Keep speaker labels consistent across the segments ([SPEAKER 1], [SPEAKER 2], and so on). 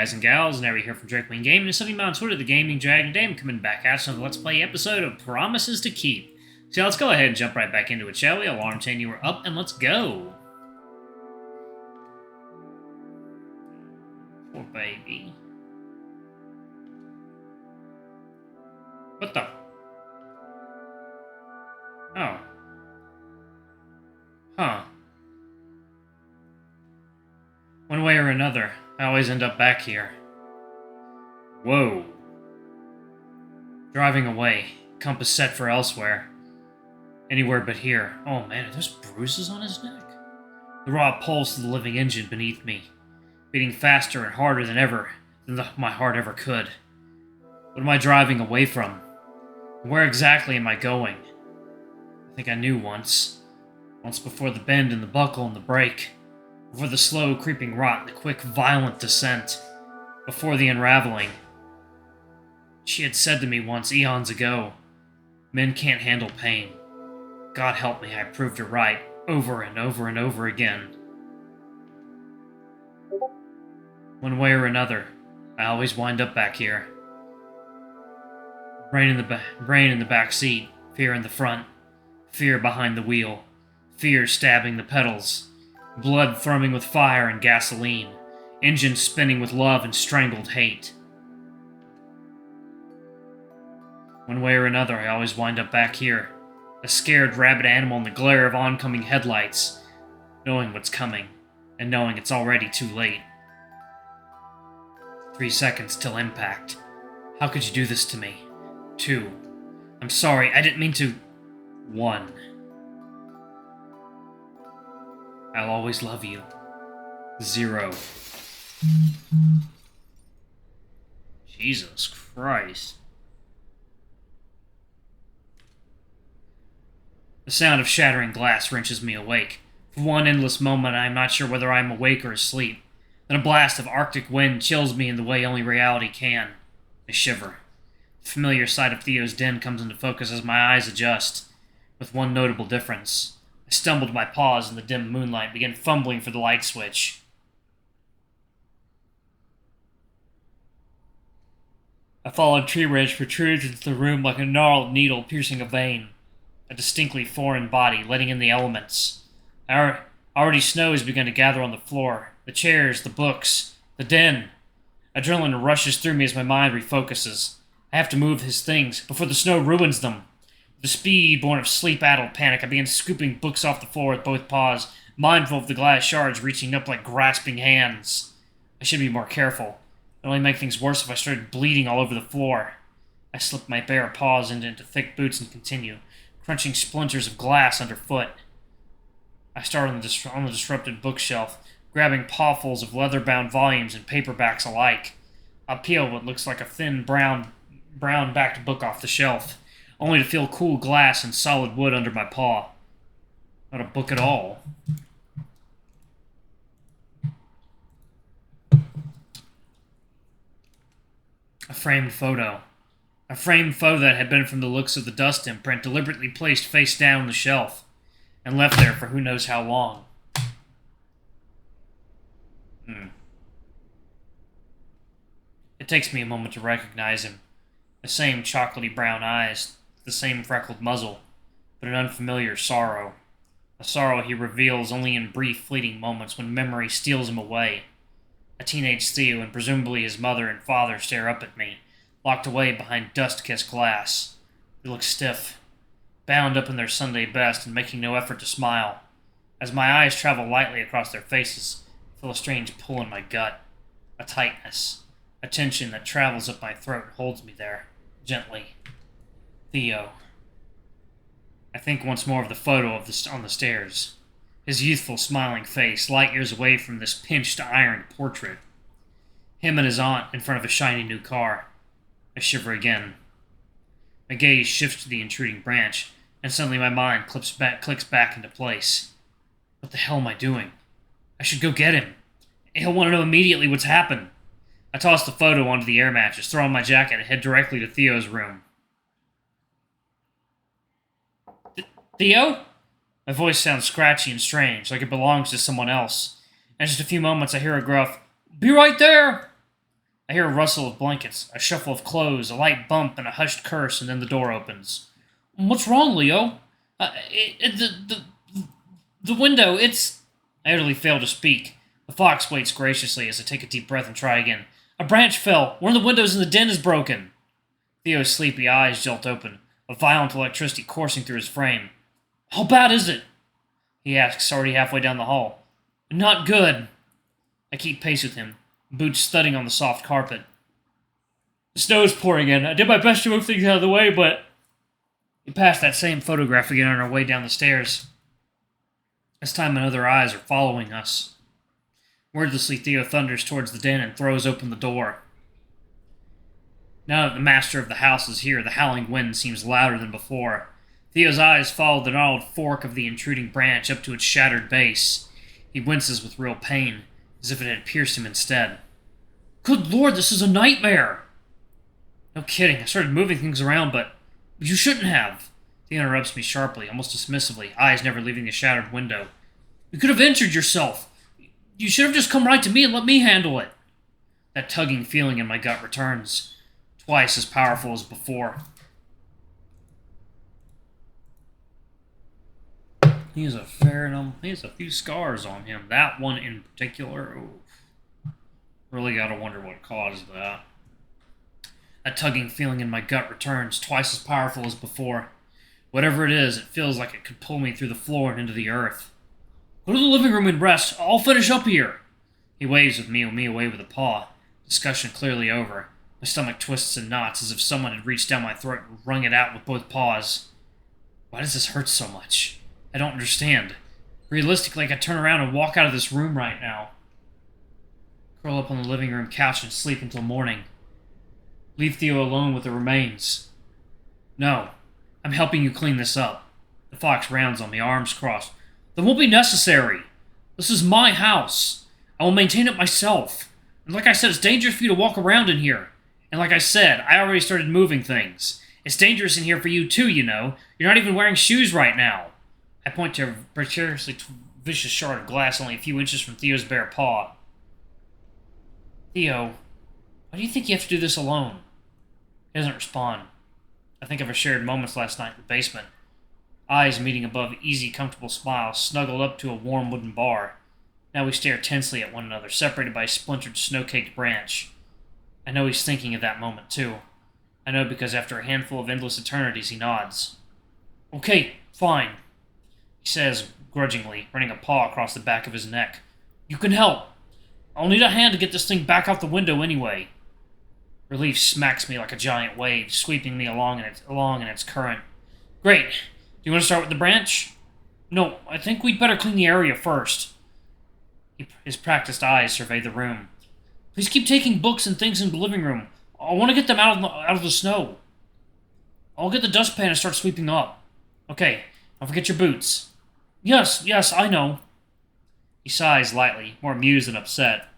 [SPEAKER 1] guys and gals, Nary here from Drake Wing Gaming, and something on Twitter, the Gaming Dragon. Today I'm coming back at another Let's Play episode of Promises to Keep. So let's go ahead and jump right back into it, shall we? Alarm chain, you are up, and let's go. Poor baby. What the? Oh. Huh. One way or another, I always end up back here. Whoa. Driving away. Compass set for elsewhere. Anywhere but here. Oh man, are those bruises on his neck? The raw pulse of the living engine beneath me. Beating faster and harder than my heart ever could. What am I driving away from? Where exactly am I going? I think I knew once. Once before the bend and the buckle and the brake. Before the slow, creeping rot and the quick, violent descent. Before the unraveling. She had said to me once, eons ago, men can't handle pain. God help me, I proved her right, over and over and over again. One way or another, I always wind up back here. Brain in the back seat, fear in the front, fear behind the wheel, fear stabbing the pedals. Blood thrumming with fire and gasoline. Engine spinning with love and strangled hate. One way or another, I always wind up back here. A scared rabid animal in the glare of oncoming headlights. Knowing what's coming, and knowing it's already too late. 3 seconds till impact. How could you do this to me? 2. I'm sorry, I didn't mean to... 1. I'll always love you. 0. Jesus Christ. The sound of shattering glass wrenches me awake. For one endless moment, I am not sure whether I am awake or asleep. Then a blast of Arctic wind chills me in the way only reality can. I shiver. The familiar sight of Theo's den comes into focus as my eyes adjust, with one notable difference. I stumbled my paws in the dim moonlight and began fumbling for the light switch. A fallen tree branch protrudes into the room like a gnarled needle piercing a vein. A distinctly foreign body, letting in the elements. Already snow has begun to gather on the floor. The chairs, the books, the den. Adrenaline rushes through me as my mind refocuses. I have to move his things before the snow ruins them. The speed born of sleep-addled panic, I began scooping books off the floor with both paws, mindful of the glass shards reaching up like grasping hands. I should be more careful. It'd only make things worse if I started bleeding all over the floor. I slipped my bare paws into thick boots and continue, crunching splinters of glass underfoot. I start on the disrupted bookshelf, grabbing pawfuls of leather-bound volumes and paperbacks alike. I peel what looks like a thin brown-backed book off the shelf, only to feel cool glass and solid wood under my paw. Not a book at all. A framed photo. A framed photo that had been from the looks of the dust imprint, deliberately placed face down on the shelf, and left there for who knows how long. It takes me a moment to recognize him. The same chocolatey brown eyes, the same freckled muzzle, but an unfamiliar sorrow. A sorrow he reveals only in brief, fleeting moments when memory steals him away. A teenage Theo and presumably his mother and father stare up at me, locked away behind dust-kissed glass. They look stiff, bound up in their Sunday best and making no effort to smile. As my eyes travel lightly across their faces, I feel a strange pull in my gut, a tightness, a tension that travels up my throat and holds me there, gently. Theo. I think once more of the photo on the stairs. His youthful, smiling face, light years away from this pinched, ironed portrait. Him and his aunt in front of a shiny new car. I shiver again. My gaze shifts to the intruding branch, and suddenly my mind clicks back into place. What the hell am I doing? I should go get him. He'll want to know immediately what's happened. I toss the photo onto the air mattress, throw on my jacket, and head directly to Theo's room. Theo? My voice sounds scratchy and strange, like it belongs to someone else. In just a few moments, I hear a gruff, "Be right there!" I hear a rustle of blankets, a shuffle of clothes, a light bump, and a hushed curse, and then the door opens. What's wrong, Leo? The window, it's... I utterly fail to speak. The fox waits graciously as I take a deep breath and try again. A branch fell. One of the windows in the den is broken. Theo's sleepy eyes jolt open, a violent electricity coursing through his frame. How bad is it? He asks, already halfway down the hall. Not good. I keep pace with him, boots thudding on the soft carpet. The snow's pouring in. I did my best to move things out of the way, but... We pass that same photograph again on our way down the stairs. This time another eyes are following us. Wordlessly, Theo thunders towards the den and throws open the door. Now that the master of the house is here, the howling wind seems louder than before. Theo's eyes follow the gnarled fork of the intruding branch up to its shattered base. He winces with real pain, as if it had pierced him instead. Good Lord, this is a nightmare! No kidding, I started moving things around, but you shouldn't have. Theo interrupts me sharply, almost dismissively, eyes never leaving the shattered window. You could have injured yourself. You should have just come right to me and let me handle it. That tugging feeling in my gut returns, twice as powerful as before. He has a few scars on him. That one in particular, oof. Really gotta wonder what caused that. That tugging feeling in my gut returns, twice as powerful as before. Whatever it is, it feels like it could pull me through the floor and into the earth. Go to the living room and rest. I'll finish up here. He waves with me away with a paw. Discussion clearly over. My stomach twists and knots as if someone had reached down my throat and wrung it out with both paws. Why does this hurt so much? I don't understand. Realistically, I could turn around and walk out of this room right now. Curl up on the living room couch and sleep until morning. Leave Theo alone with the remains. No. I'm helping you clean this up. The fox rounds on me, arms crossed. That won't be necessary. This is my house. I will maintain it myself. And like I said, it's dangerous for you to walk around in here. And like I said, I already started moving things. It's dangerous in here for you too, you know. You're not even wearing shoes right now. I point to a precariously vicious shard of glass only a few inches from Theo's bare paw. Theo, why do you think you have to do this alone? He doesn't respond. I think of our shared moments last night in the basement. Eyes meeting above easy, comfortable smiles, snuggled up to a warm wooden bar. Now we stare tensely at one another, separated by a splintered, snow-caked branch. I know he's thinking of that moment, too. I know because after a handful of endless eternities, he nods. Okay, fine, he says, grudgingly, running a paw across the back of his neck. You can help. I'll need a hand to get this thing back out the window anyway. Relief smacks me like a giant wave, sweeping me along in its current. Great. Do you want to start with the branch? No, I think we'd better clean the area first. His practiced eyes survey the room. Please keep taking books and things in the living room. I want to get them out of the snow. I'll get the dustpan and start sweeping up. Okay, don't forget your boots. Yes, I know. He sighs lightly, more amused than upset.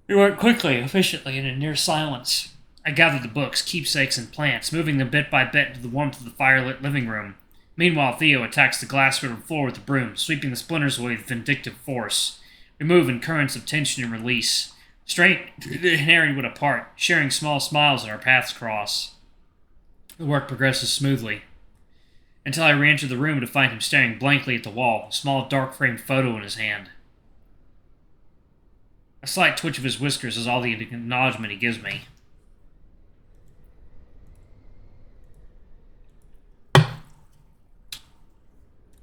[SPEAKER 1] We work quickly, efficiently, and in near silence. I gather the books, keepsakes, and plants, moving them bit by bit into the warmth of the firelit living room. Meanwhile, Theo attacks the glass-riddled floor with a broom, sweeping the splinters away with vindictive force. We move in currents of tension and release. Straight and Harry would apart, sharing small smiles as our paths cross. The work progresses smoothly, until I re-enter the room to find him staring blankly at the wall, a small dark-framed photo in his hand. A slight twitch of his whiskers is all the acknowledgement he gives me.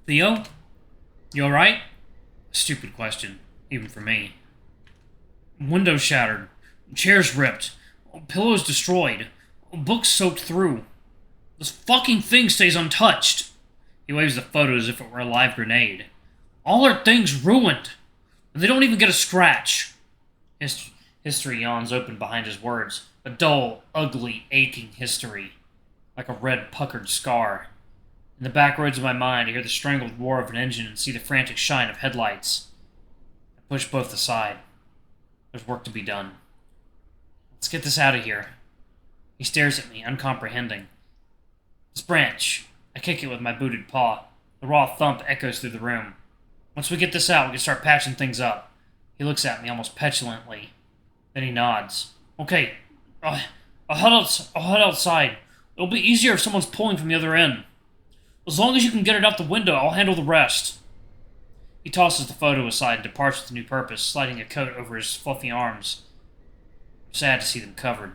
[SPEAKER 1] Theo? You alright? A stupid question, even for me. Windows shattered. Chairs ripped. Pillows destroyed. Books soaked through. This fucking thing stays untouched. He waves the photo as if it were a live grenade. All our things ruined. And they don't even get a scratch. History yawns open behind his words. A dull, ugly, aching history. Like a red, puckered scar. In the back roads of my mind, I hear the strangled roar of an engine and see the frantic shine of headlights. I push both aside. There's work to be done. Let's get this out of here. He stares at me, uncomprehending. This branch. I kick it with my booted paw. The raw thump echoes through the room. Once we get this out, we can start patching things up. He looks at me almost petulantly. Then he nods. Okay, I'll head outside. It'll be easier if someone's pulling from the other end. As long as you can get it out the window, I'll handle the rest. He tosses the photo aside and departs with a new purpose, sliding a coat over his fluffy arms. Sad to see them covered.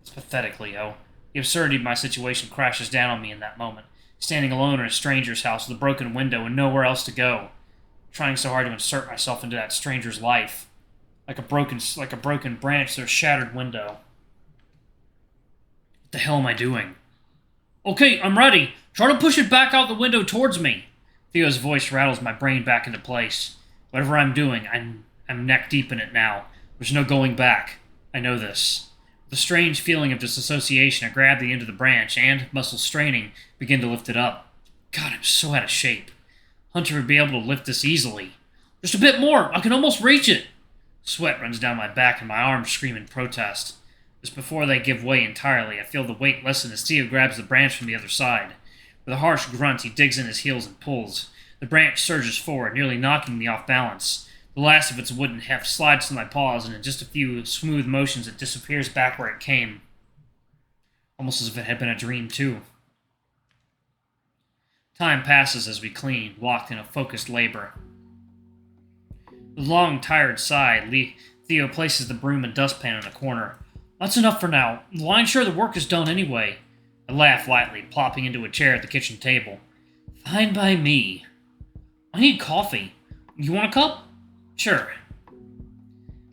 [SPEAKER 1] It's pathetic, Leo. The absurdity of my situation crashes down on me in that moment, standing alone in a stranger's house with a broken window and nowhere else to go, trying so hard to insert myself into that stranger's life, like a broken branch through a shattered window. What the hell am I doing? Okay, I'm ready. Try to push it back out the window towards me. Theo's voice rattles my brain back into place. Whatever I'm doing, I'm neck deep in it now. There's no going back. I know this. With a strange feeling of disassociation, I grab the end of the branch and, muscles straining, begin to lift it up. God, I'm so out of shape. Hunter would be able to lift this easily. Just a bit more! I can almost reach it! Sweat runs down my back and my arms scream in protest. Just before they give way entirely, I feel the weight lessen as Theo grabs the branch from the other side. With a harsh grunt, he digs in his heels and pulls. The branch surges forward, nearly knocking me off balance. The last of its wooden heft slides to my paws, and in just a few smooth motions it disappears back where it came. Almost as if it had been a dream, too. Time passes as we clean, locked in a focused labor. With a long, tired sigh, Theo places the broom and dustpan in a corner. That's enough for now. Well, sure the work is done anyway. I laugh lightly, plopping into a chair at the kitchen table. Fine by me. I need coffee. You want a cup? Sure.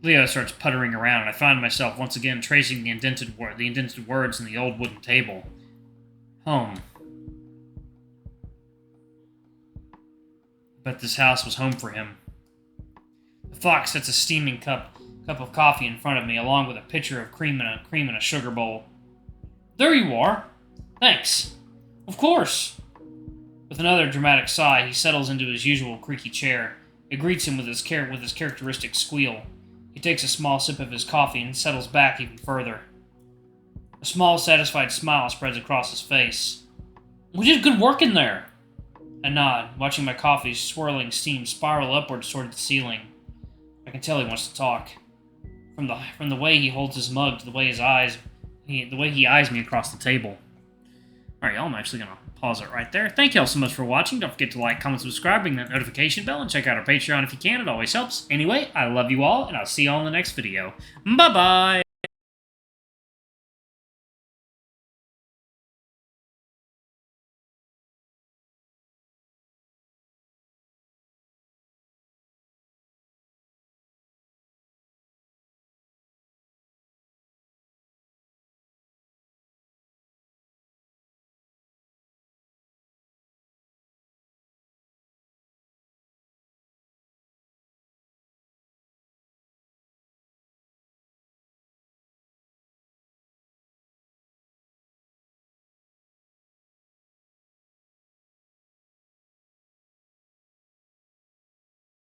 [SPEAKER 1] Leo starts puttering around, and I find myself once again tracing the indented words in the old wooden table. Home. I bet this house was home for him. The fox sets a steaming cup of coffee in front of me, along with a pitcher of cream in a sugar bowl. There you are. Thanks. Of course. With another dramatic sigh, he settles into his usual creaky chair. It greets him with his characteristic squeal. He takes a small sip of his coffee and settles back even further. A small, satisfied smile spreads across his face. We did good work in there. I nod, watching my coffee's swirling steam spiral upwards toward the ceiling. I can tell he wants to talk. From the way he holds his mug to the way he eyes me across the table. Alright, y'all, I'm actually going to pause it right there. Thank y'all so much for watching. Don't forget to like, comment, subscribe, ring that notification bell, and check out our Patreon if you can. It always helps. Anyway, I love you all, and I'll see y'all in the next video. Bye-bye!